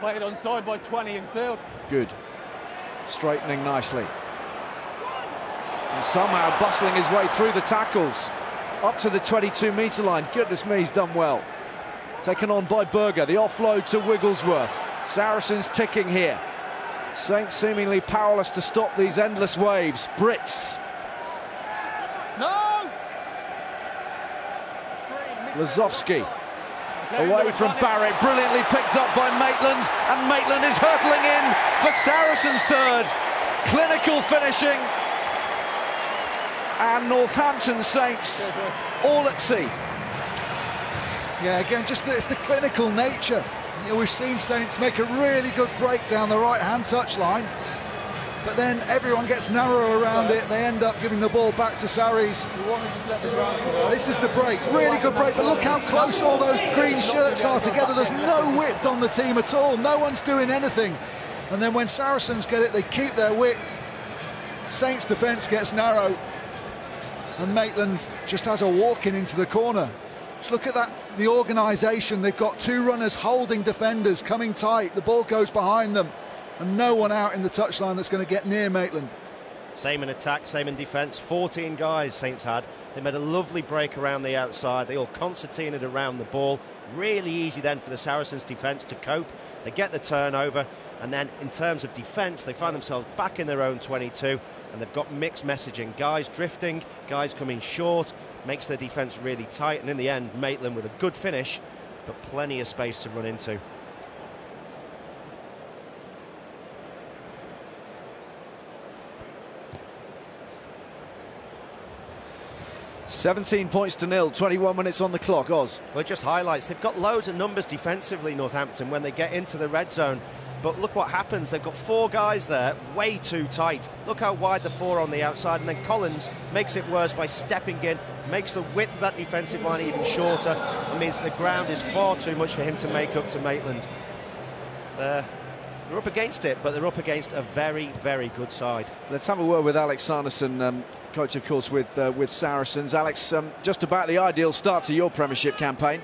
Played onside by 20 in field. Good. Straightening nicely. And somehow bustling his way through the tackles. Up to the 22-metre line. Goodness me, he's done well. Taken on by Berger. The offload to Wigglesworth. Saracens ticking here. Saints seemingly powerless to stop these endless waves. Brits. No! Lazowski. Away from Barrett, brilliantly picked up by Maitland, and Maitland is hurtling in for Saracens' third. Clinical finishing, and Northampton Saints all at sea. Yeah, again, just it's the clinical nature. You know, we've seen Saints make a really good break down the right-hand touchline, but then everyone gets narrow around it. They end up giving the ball back to Sarries. This is the break, really good break, but look how close all those green shirts are together. There's no width on the team at all. No one's doing anything. And then when Saracens get it, they keep their width. Saints' defence gets narrow, and Maitland just has a walk-in into the corner. Just look at that, the organisation. They've got two runners holding defenders, coming tight. The ball goes behind them, and no one out in the touchline that's going to get near Maitland. Same in attack, same in defence. 14 guys Saints had. They made a lovely break around the outside. They all concertinaed around the ball. Really easy then for the Saracens' defence to cope. They get the turnover, and then in terms of defence, they find themselves back in their own 22, and they've got mixed messaging. Guys drifting, guys coming short, makes their defence really tight, and in the end, Maitland with a good finish, but plenty of space to run into. £17 points to nil, 21 minutes on the clock. Oz. Well, it just highlights they've got loads of numbers defensively, Northampton, when they get into the red zone. But look what happens. They've got four guys there, way too tight. Look how wide the four on the outside, and then Collins makes it worse by stepping in, makes the width of that defensive line even shorter. It means the ground is far too much for him to make up to Maitland. They're up against it, but they're up against a very, very good side. Let's have a word with Alex Sarnison, coach, of course, with Saracens. Alex, just about the ideal start to your Premiership campaign.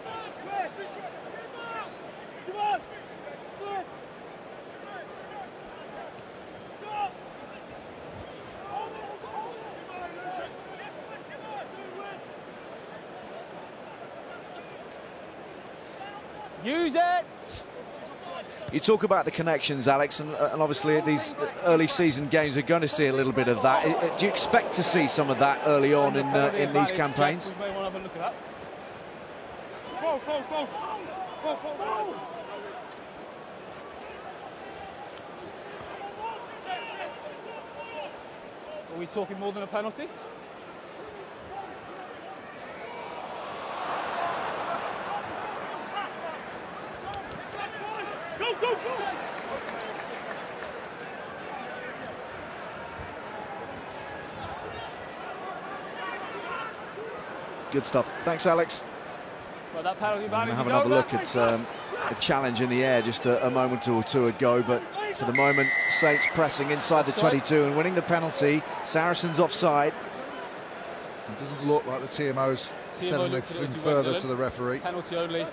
Use it! You talk about the connections, Alex, and obviously these early season games are going to see a little bit of that. Do you expect to see some of that early on in these campaigns? We may want to have a look at that. Go, go, go. Go, go, go. Are we talking more than a penalty? Go, go, go! Good stuff. Thanks, Alex. Well, that penalty We'll have another look at a challenge in the air just a moment or two ago, but for the moment, Saints pressing inside the 22 and winning the penalty. Saracens offside. It doesn't look like the TMO's sending anything further to the referee. Penalty only.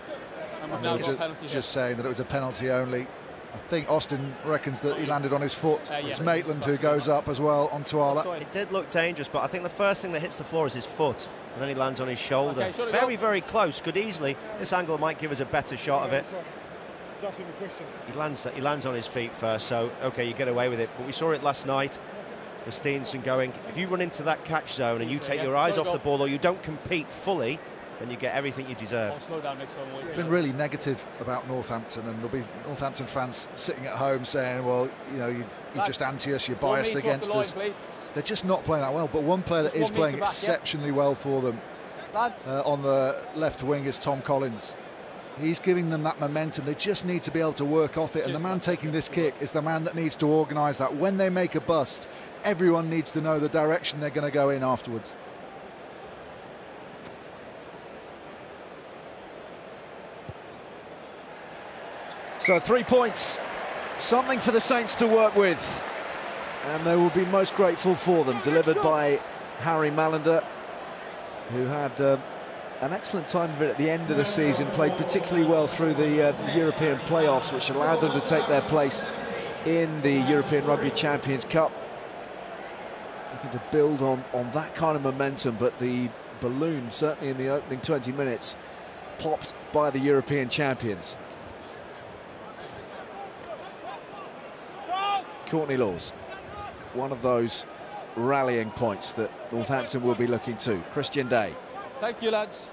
And we've now got a penalty just saying that it was a penalty only. I think Austin reckons that he landed on his foot. It's Maitland who goes up as well onto Arla. It did look dangerous, but I think the first thing that hits the floor is his foot, and then he lands on his shoulder. Okay, very, very close. Could easily. This angle might give us a better shot of it. He lands on his feet first, so okay, you get away with it. But we saw it last night with Steenson going, if you run into that catch zone and you take your eyes off the ball or you don't compete fully, then you get everything you deserve. Slow down next time. Been really negative about Northampton, and there'll be Northampton fans sitting at home saying, well, you know, you're just anti us, you're biased against us. They're just not playing that well, but one player that is playing exceptionally well for them on the left wing is Tom Collins. He's giving them that momentum. They just need to be able to work off it, and the man taking this kick is the man that needs to organise that. When they make a bust, everyone needs to know the direction they're going to go in afterwards. So 3 points, something for the Saints to work with, and they will be most grateful for them. Delivered by Harry Malander, who had an excellent time of it at the end of the season, played particularly well through the European playoffs, which allowed them to take their place in the European Rugby Champions Cup. Looking to build on that kind of momentum, but the balloon, certainly in the opening 20 minutes, popped by the European champions. Courtney Laws, one of those rallying points that Northampton will be looking to. Christian Day. Thank you, lads.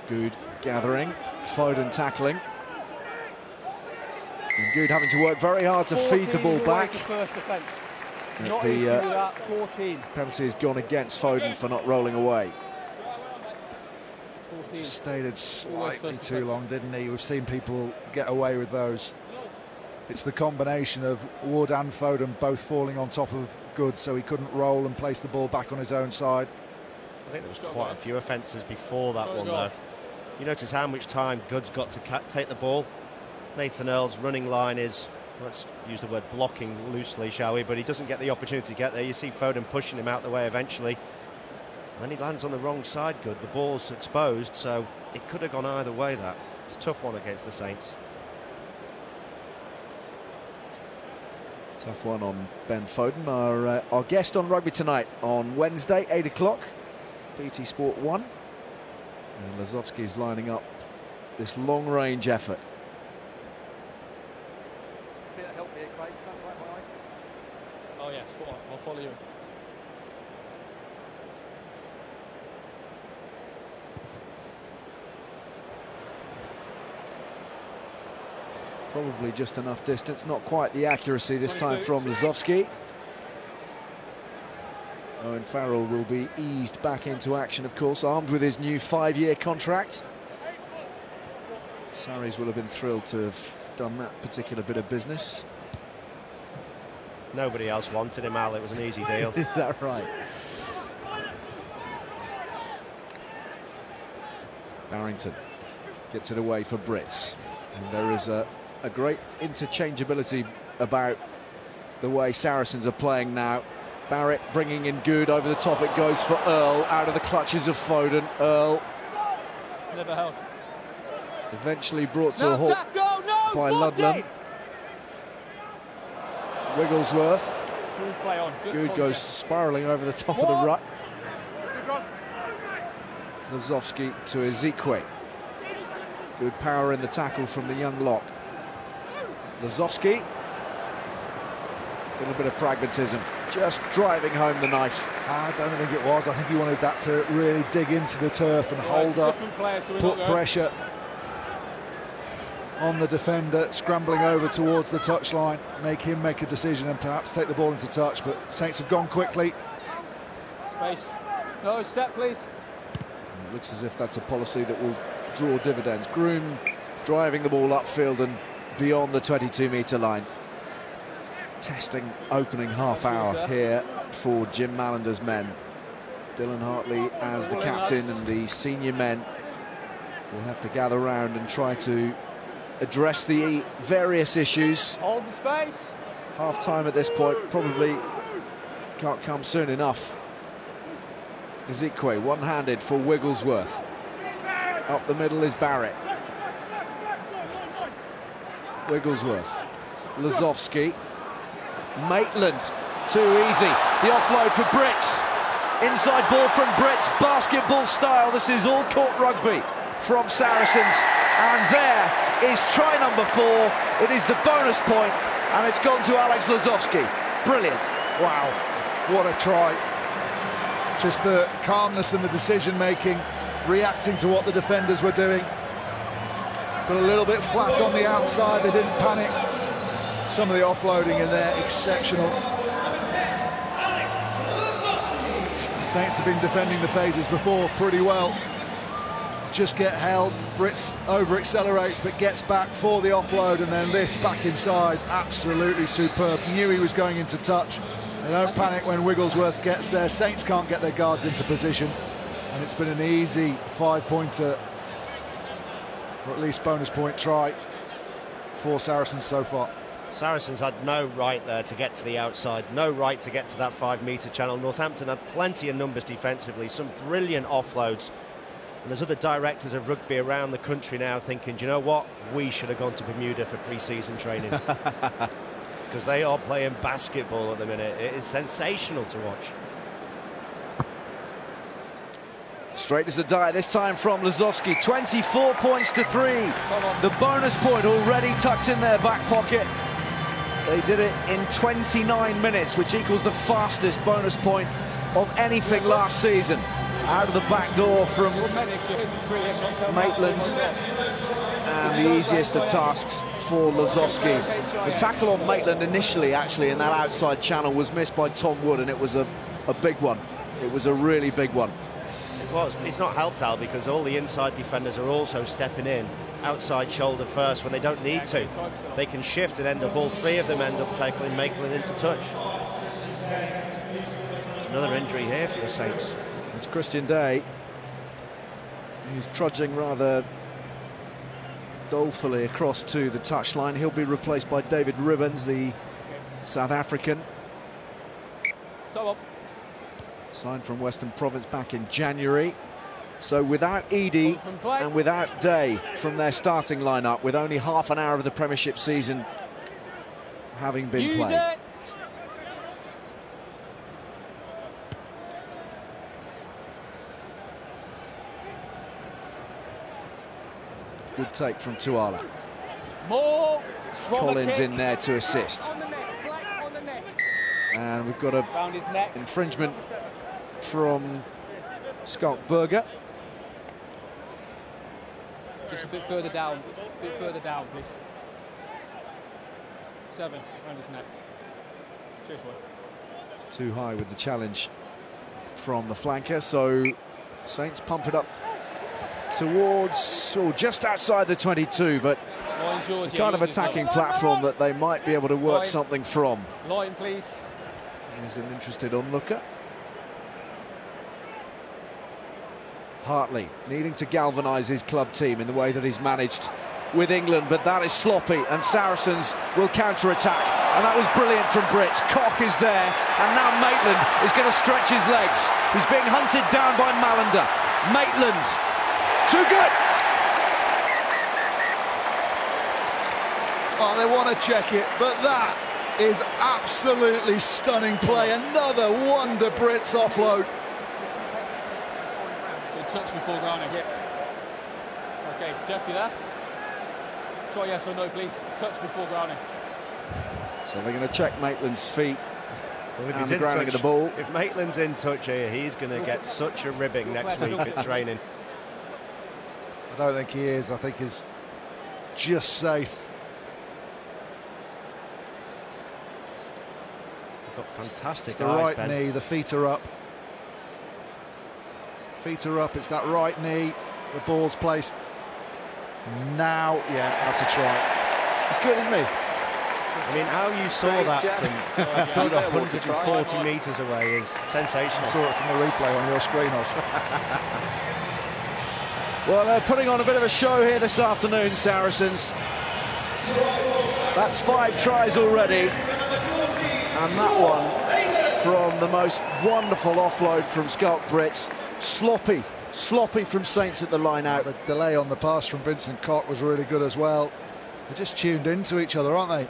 Good gathering, Foden tackling. And Good having to work very hard to feed the ball back. The first offence. Not The easy with that, 14. penalty has gone against Foden for not rolling away. 14. Just stayed slightly too long, didn't he? We've seen people get away with those. It's the combination of Wood and Foden both falling on top of Good, so he couldn't roll and place the ball back on his own side. I think there was quite a few offences before that one, though. You notice how much time Good's got to take the ball. Nathan Earl's running line is, let's use the word blocking loosely, shall we, but he doesn't get the opportunity to get there. You see Foden pushing him out the way eventually. And then he lands on the wrong side, Good. The ball's exposed, so it could have gone either way, that. It's a tough one against the Saints. Tough one on Ben Foden, our guest on Rugby Tonight on Wednesday, 8 o'clock, BT Sport 1. And Lazowski is lining up this long-range effort. Oh yeah, spot on. I'll follow you. Probably just enough distance, not quite the accuracy this time from Lazowski. Owen Farrell will be eased back into action, of course, armed with his new 5-year contract. Sarries will have been thrilled to have done that particular bit of business. Nobody else wanted him, Al. It was an easy deal. Is that right? Barrington gets it away for Brits. And there is a great interchangeability about the way Saracens are playing now. Barrett bringing in Good, over the top it goes for Earl, out of the clutches of Foden. Earl Never held. eventually brought to a halt by Ludlam. Wigglesworth. Play on. Good goes spiralling over the top of the ruck. Lazowski to Ezekwe. Good power in the tackle from the young lock. Lazowski. A little bit of pragmatism, just driving home the knife. I don't think it was. I think he wanted that to really dig into the turf and hold up, put pressure on the defender, scrambling over towards the touchline, make him make a decision and perhaps take the ball into touch. But Saints have gone quickly. Space. No, step, please. And it looks as if that's a policy that will draw dividends. Groom driving the ball upfield and beyond the 22-metre line. Testing opening half hour here for Jim Mallander's men. Dylan Hartley as the captain, and the senior men will have to gather round and try to address the various issues. Hold the space. Half time at this point probably can't come soon enough. Ezekwe one-handed for Wigglesworth. Up the middle is Barrett. Wigglesworth. Lazowski. Maitland, too easy. The offload for Brits. Inside ball from Brits, basketball style. This is all court rugby from Saracens. And there is try number 4. It is the bonus point, and it's gone to Alex Lazowski. Brilliant. Wow, what a try. Just the calmness and the decision-making, reacting to what the defenders were doing. But a little bit flat on the outside, they didn't panic. Some of the offloading in there, exceptional. The Saints have been defending the phases before pretty well. Just get held, Brits over-accelerates but gets back for the offload, and then this back inside, absolutely superb. Knew he was going into touch. They don't panic when Wigglesworth gets there. Saints can't get their guards into position, and it's been an easy 5-pointer or at least bonus point try for Saracens so far. Saracens had no right there to get to the outside, no right to get to that 5-metre channel. Northampton had plenty of numbers defensively, some brilliant offloads. And there's other directors of rugby around the country now thinking, do you know what? We should have gone to Bermuda for pre-season training. Because they are playing basketball at the minute. It is sensational to watch. Straight as a die, this time from Lazowski. 24 points to 3. The bonus point already tucked in their back pocket. They did it in 29 minutes, which equals the fastest bonus point of anything last season. Out of the back door from Maitland, and the easiest of tasks for Lazowski. The tackle on Maitland initially, actually, in that outside channel was missed by Tom Wood, and it was a big one. It was a really big one. It was. It's not helped, Al, because all the inside defenders are also stepping in outside shoulder first when they don't need to. They can shift and end up, all three of them end up tackling Maitland into touch. There's another injury here for the Saints. It's Christian Day. He's trudging rather dolefully across to the touchline. He'll be replaced by David Ribbons, the South African. Signed from Western Province back in January. So without Edie and without Day from their starting lineup, with only half an hour of the Premiership season having been played. Good take from Tuala. More. Collins in there to assist. And we've got a infringement from Schalk Brits. Just a bit further down. Please. 7 around his neck. Cheers, Roy. Too high with the challenge from the flanker, so Saints pump it up towards, or just outside the 22, but the kind of attacking platform that they might be able to work something from. Line, please. Here's an interested onlooker. Hartley needing to galvanise his club team in the way that he's managed with England, but that is sloppy, and Saracens will counter-attack, and that was brilliant from Brits. Koch is there, and now Maitland is going to stretch his legs. He's being hunted down by Malander. Maitland, too good! Oh, they want to check it, but that is absolutely stunning play. Another wonder Brits offload. So touch before grounding, yes. Okay, Jeff, you there? Try yes or no, please. Touch before grounding. So they're going to check Maitland's feet. Well, and the grounding of the ball. If Maitland's in touch here, he's going to get such a ribbing next week at training. I don't think he is. I think he's just safe. Got fantastic It's the eyes, right Ben. knee, the feet are up. Feet are up, it's that right knee. The ball's placed now. Yeah, that's a try. It's good, isn't he? I mean, how you saw that from a good 140 metres away is sensational. I saw it from the replay on your screen, Os. Well, they're putting on a bit of a show here this afternoon, Saracens. That's 5 tries already. And that one from the most wonderful offload from Schalk Brits. Sloppy from Saints at the line out. The delay on the pass from Vincent Koch was really good as well. They're just tuned into each other, aren't they?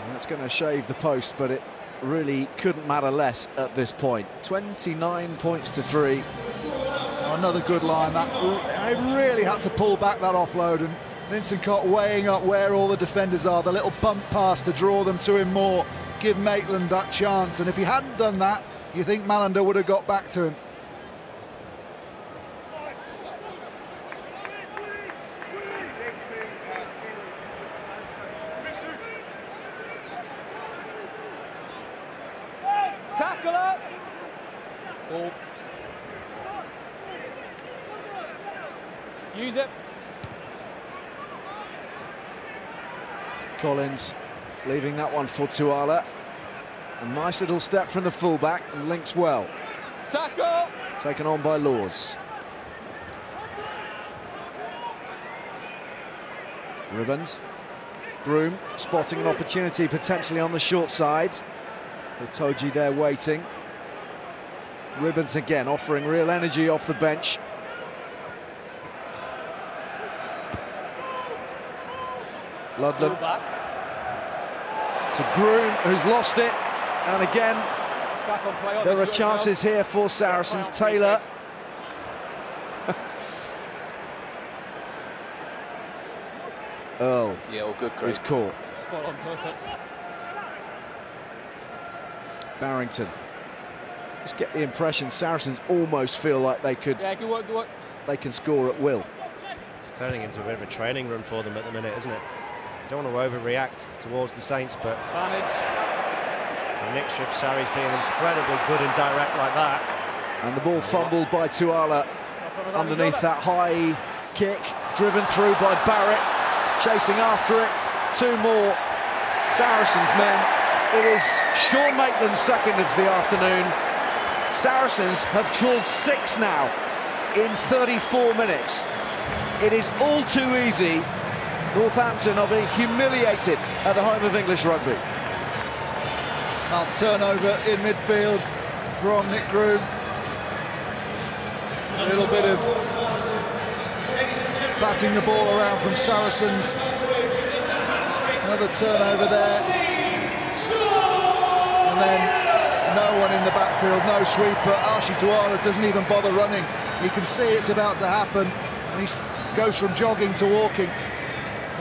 And that's going to shave the post, but it really couldn't matter less at this point. 29 points to 3. Another good line. They really had to pull back that offload, and Vincent Koch weighing up where all the defenders are. The little bump pass to draw them to him more, give Maitland that chance. And if he hadn't done that, you think Malander would have got back to him. Tackle up. Ball. Use it. Collins leaving that one for Tuala. A nice little step from the fullback and links well. Tackle! Taken on by Laws. Ribbons. Groom spotting an opportunity potentially on the short side. Toji there waiting. Ribbons again offering real energy off the bench. Ludlam to Groom, who's lost it, and again there are chances here for Saracens. Taylor Earl all good, is caught. Spot on, perfect. Barrington. Just get the impression Saracens almost feel like they could. Yeah, good work, good work. They can score at will. It's turning into a bit of a training run for them at the minute, isn't it? You don't want to overreact towards the Saints, but Manage. it's a mixture of Sarries being incredibly good and direct like that. And the ball fumbled by Tuala underneath that high kick, driven through by Barrett, chasing after it. Two more Saracens men. It is Sean Maitland's second of the afternoon. Saracens have scored 6 now in 34 minutes. It is all too easy. Northampton are being humiliated at the home of English rugby. Well, turnover in midfield from Nick Groom. A little bit of batting the ball around from Saracens. Another turnover there. And then no one in the backfield, no sweeper. Archie Tuala doesn't even bother running. You can see it's about to happen. And he goes from jogging to walking.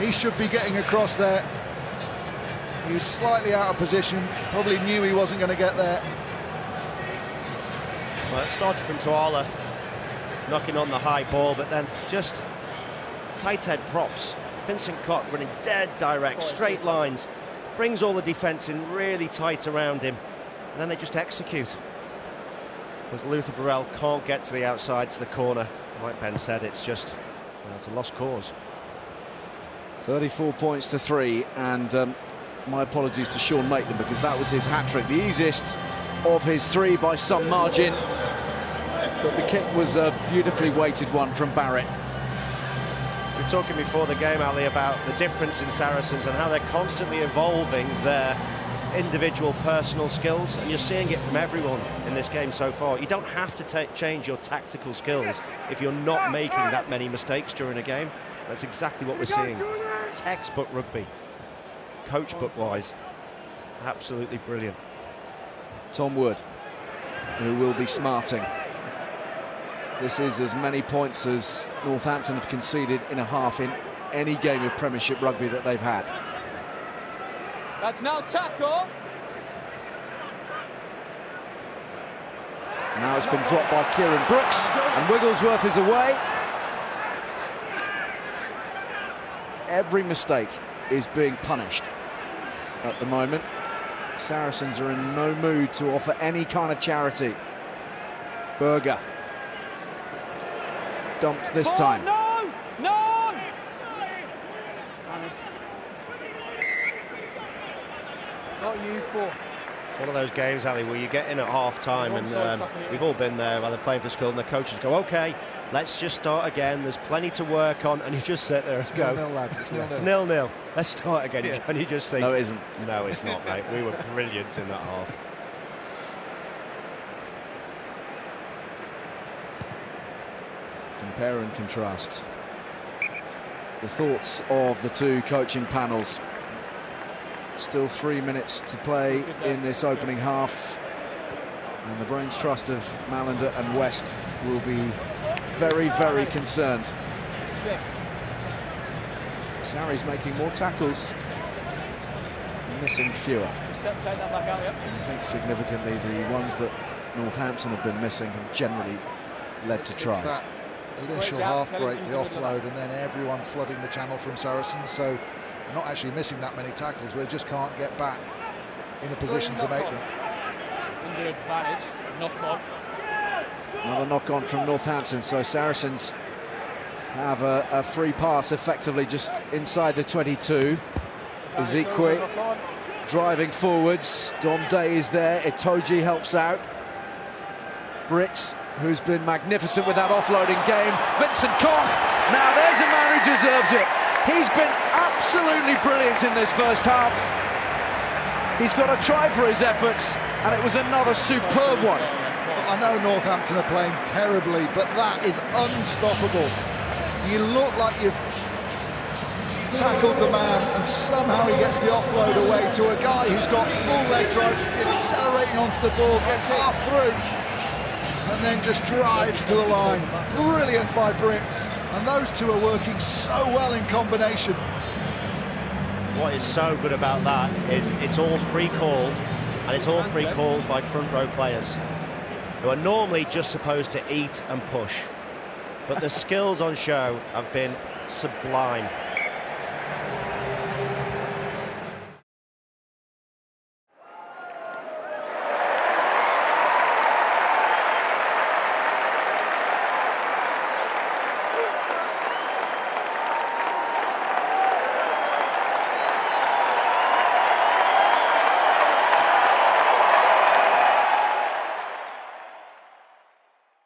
He should be getting across there. He was slightly out of position, probably knew he wasn't going to get there. Well, it started from Tuala, knocking on the high ball, but then just tight head props. Vincent Cott running dead direct, straight lines, brings all the defence in really tight around him, and then they just execute. Because Luther Burrell can't get to the outside, to the corner. Like Ben said, it's just, well, it's a lost cause. 34 points to 3, and my apologies to Sean Maitland because that was his hat-trick, the easiest of his 3 by some margin, but the kick was a beautifully weighted one from Barrett. We were talking before the game, Ali, about the difference in Saracens and how they're constantly evolving their individual personal skills, and you're seeing it from everyone in this game so far. You don't have to change your tactical skills if you're not making that many mistakes during a game. That's exactly what we're seeing. Textbook rugby, coach book wise, absolutely brilliant. Tom Wood, who will be smarting. This is as many points as Northampton have conceded in a half in any game of Premiership rugby that they've had. That's now tackle. Now it's been dropped by Kieran Brooks, and Wigglesworth is away. Every mistake is being punished at the moment. Saracens are in no mood to offer any kind of charity. Berger dumped this time. No! No! Not you, 4. It's one of those games, Ali, where you get in at half-time and we've all been there while they're playing for school and the coaches go, OK, let's just start again, there's plenty to work on, and you just sit there and go, 0-0, lads. It's 0-0. It's 0-0, let's start again. Yeah. And you just think, No, it isn't. No, it's not, mate. We were brilliant in that half. Compare and contrast the thoughts of the two coaching panels. Still 3 minutes to play in this opening half, and the brains trust of Malander and West will be very, very concerned. 6. Sarries making more tackles, missing fewer. Take that back out, yep. I think significantly the ones that Northampton have been missing have generally led to tries. It's that initial half break, the offload, and then everyone flooding the channel from Saracens, so they're not actually missing that many tackles, but they just can't get back in a position to make them. Under advantage, knock on. Another knock on from Northampton, so Saracens have a free pass effectively just inside the 22. Ezekwe driving forwards. Dom Day is there. Itoje helps out. Brits, who's been magnificent with that offloading game. Vincent Koch. Now there's a man who deserves it. He's been absolutely brilliant in this first half. He's got a try for his efforts, and it was another superb one. I know Northampton are playing terribly, but that is unstoppable. You look like you've tackled the man, and somehow he gets the offload away to a guy who's got full leg drive, accelerating onto the ball, gets half through, and then just drives to the line. Brilliant by Brits, and those two are working so well in combination. What is so good about that is it's all pre-called, and it's all pre-called by front row players who are normally just supposed to eat and push. But the skills on show have been sublime.